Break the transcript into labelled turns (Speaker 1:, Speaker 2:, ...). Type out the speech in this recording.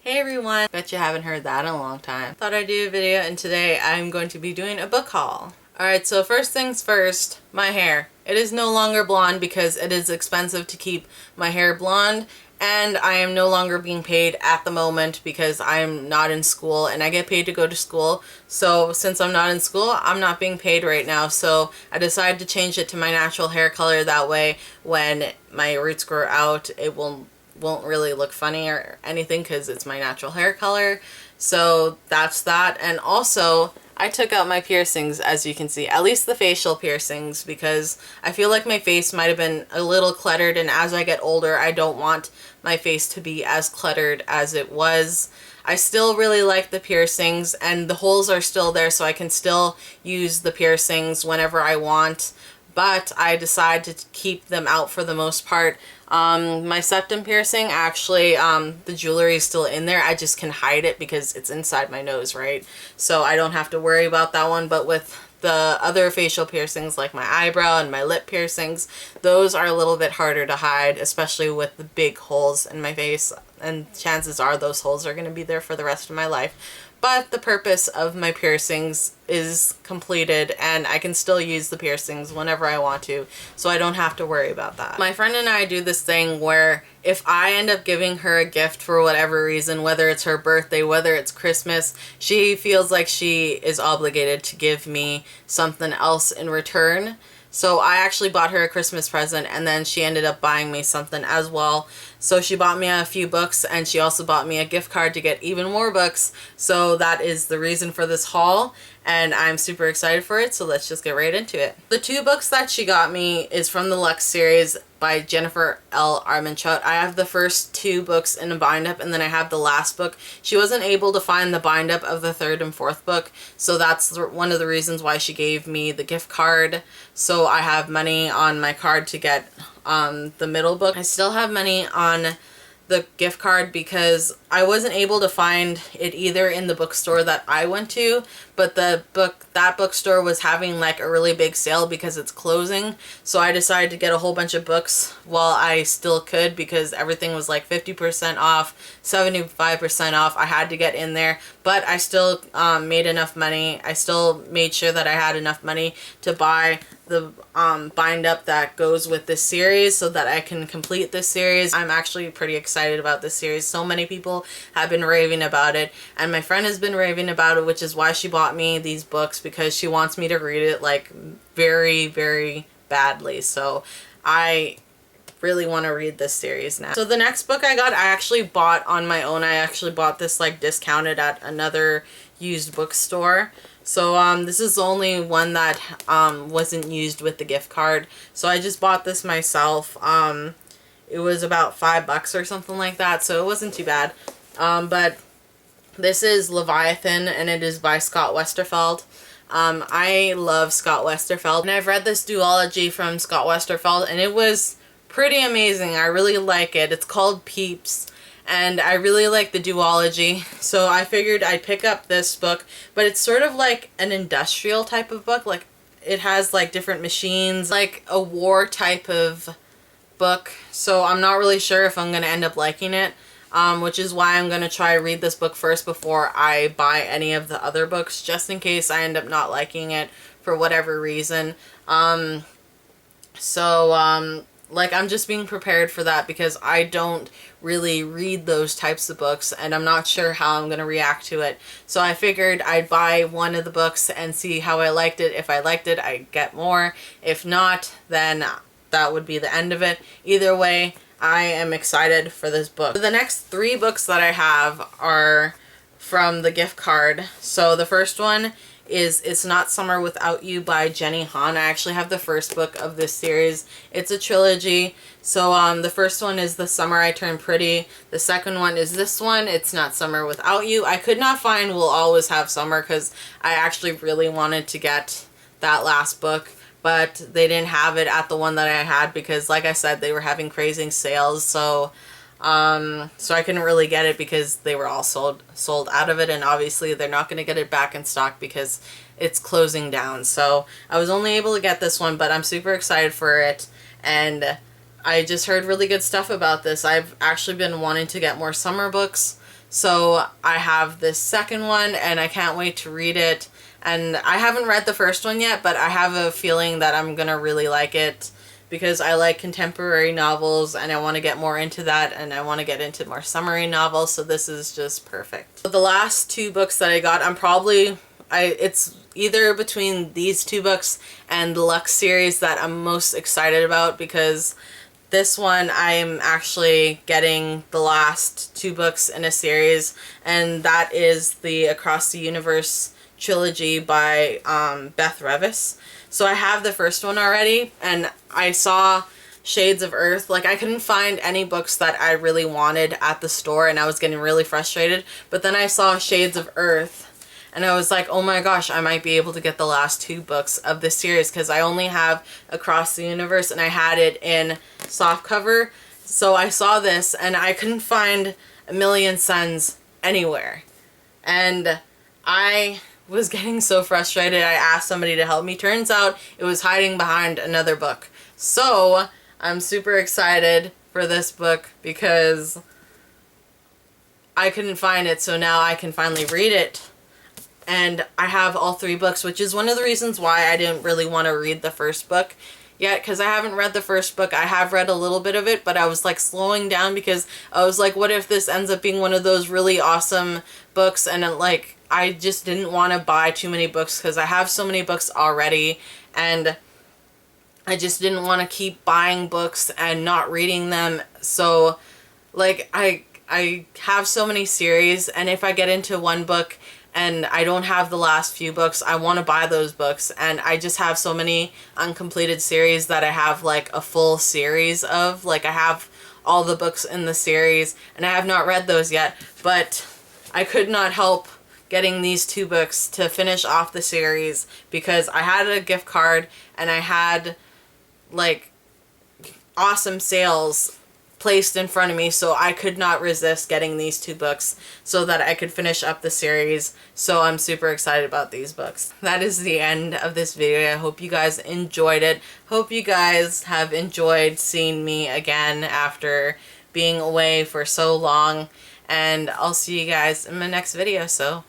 Speaker 1: Hey everyone! Bet you haven't heard that in a long time. Thought I'd do a video, and today I'm going to be doing a book haul. Alright, so first things first, my hair. It is no longer blonde because it is expensive to keep my hair blonde, and I am no longer being paid at the moment because I'm not in school and I get paid to go to school. So since I'm not in school, I'm not being paid right now. So I decided to change it to my natural hair color. That way when my roots grow out, it won't really look funny or anything because it's my natural hair color. So that's that. And also I took out my piercings, as you can see, at least the facial piercings, because I feel like my face might have been a little cluttered, and as I get older I don't want my face to be as cluttered as it was. I still really like the piercings, and the holes are still there, so I can still use the piercings whenever I want, but I decided to keep them out for the most part. My septum piercing, actually, the jewelry is still in there. I just can hide it because it's inside my nose, right? So I don't have to worry about that one. But with the other facial piercings, like my eyebrow and my lip piercings, those are a little bit harder to hide, especially with the big holes in my face. And chances are those holes are going to be there for the rest of my life. But the purpose of my piercings is completed, and I can still use the piercings whenever I want to, so I don't have to worry about that. My friend and I do this thing where if I end up giving her a gift for whatever reason, whether it's her birthday, whether it's Christmas, she feels like she is obligated to give me something else in return. So I actually bought her a Christmas present, and then she ended up buying me something as well. So she bought me a few books, and she also bought me a gift card to get even more books. So that is the reason for this haul, and I'm super excited for it, so let's just get right into it. The two books that she got me is from the Lux series by Jennifer L. Armentrout. I have the first two books in a bind-up, and then I have the last book. She wasn't able to find the bind-up of the third and fourth book, so that's one of the reasons why she gave me the gift card. So I have money on my card to get the middle book. I still have money on the gift card because I wasn't able to find it either in the bookstore that I went to, but that bookstore was having like a really big sale because it's closing. So I decided to get a whole bunch of books while I still could, because everything was like 50% off, 75% off. I had to get in there, but I still made enough money. I still made sure that I had enough money to buy the bind up that goes with this series so that I can complete this series. I'm actually pretty excited about this series. So many people have been raving about it, and my friend has been raving about it, which is why she bought me these books, because she wants me to read it like very, very badly. So I really want to read this series now. So the next book I got, I actually bought on my own. I actually bought this like discounted at another used bookstore. So this is the only one that wasn't used with the gift card. So I just bought this myself. It was about $5 or something like that, so it wasn't too bad. But this is Leviathan, and it is by Scott Westerfeld. I love Scott Westerfeld, and I've read this duology from Scott Westerfeld, and it was pretty amazing. I really like it. It's called Peeps, and I really like the duology, so I figured I'd pick up this book. But it's sort of like an industrial type of book. Like, it has like different machines, like a war type of book. So I'm not really sure if I'm going to end up liking it, which is why I'm going to try to read this book first before I buy any of the other books, just in case I end up not liking it for whatever reason. Like, I'm just being prepared for that because I don't really read those types of books, and I'm not sure how I'm going to react to it. So I figured I'd buy one of the books and see how I liked it. If I liked it, I'd get more. If not, then that would be the end of it. Either way, I am excited for this book. The next three books that I have are from the gift card. So the first one is It's Not Summer Without You by Jenny Han. I actually have the first book of this series. It's a trilogy. So the first one is The Summer I Turned Pretty. The second one is this one, It's Not Summer Without You. I could not find We'll Always Have Summer because I actually really wanted to get that last book, but they didn't have it at the one that I had because, like I said, they were having crazy sales. So I couldn't really get it because they were all sold out of it, and obviously they're not going to get it back in stock because it's closing down. So I was only able to get this one, but I'm super excited for it, and I just heard really good stuff about this. I've actually been wanting to get more summer books, So I have this second one and I can't wait to read it. And I haven't read the first one yet, but I have a feeling that I'm gonna really like it because I like contemporary novels and I want to get more into that, and I want to get into more summary novels, so this is just perfect. So the last 2 books that I got, it's either between these 2 books and the Lux series that I'm most excited about, because this one I'm actually getting the last 2 books in a series, and that is the Across the Universe Trilogy by Beth Revis. So I have the first one already, and I saw Shades of Earth. Like, I couldn't find any books that I really wanted at the store, and I was getting really frustrated. But then I saw Shades of Earth, and I was like, oh my gosh, I might be able to get the last 2 books of this series, because I only have Across the Universe and I had it in softcover. So I saw this and I couldn't find A Million Suns anywhere. And I was getting so frustrated, I asked somebody to help me. Turns out it was hiding behind another book. So I'm super excited for this book because I couldn't find it, so now I can finally read it. And I have all 3 books, which is one of the reasons why I didn't really want to read the first book yet, because I haven't read the first book. I have read a little bit of it, but I was like slowing down because I was like, what if this ends up being one of those really awesome books? And like, I just didn't want to buy too many books because I have so many books already, and I just didn't want to keep buying books and not reading them. So like, I have so many series, and if I get into one book and I don't have the last few books, I want to buy those books. And I just have so many uncompleted series that I have like a full series of. Like, I have all the books in the series and I have not read those yet, but I could not help getting these 2 books to finish off the series because I had a gift card and I had like awesome sales placed in front of me, so I could not resist getting these 2 books so that I could finish up the series. So I'm super excited about these books. That is the end of this video. I hope you guys enjoyed it. Hope you guys have enjoyed seeing me again after being away for so long, and I'll see you guys in my next video. So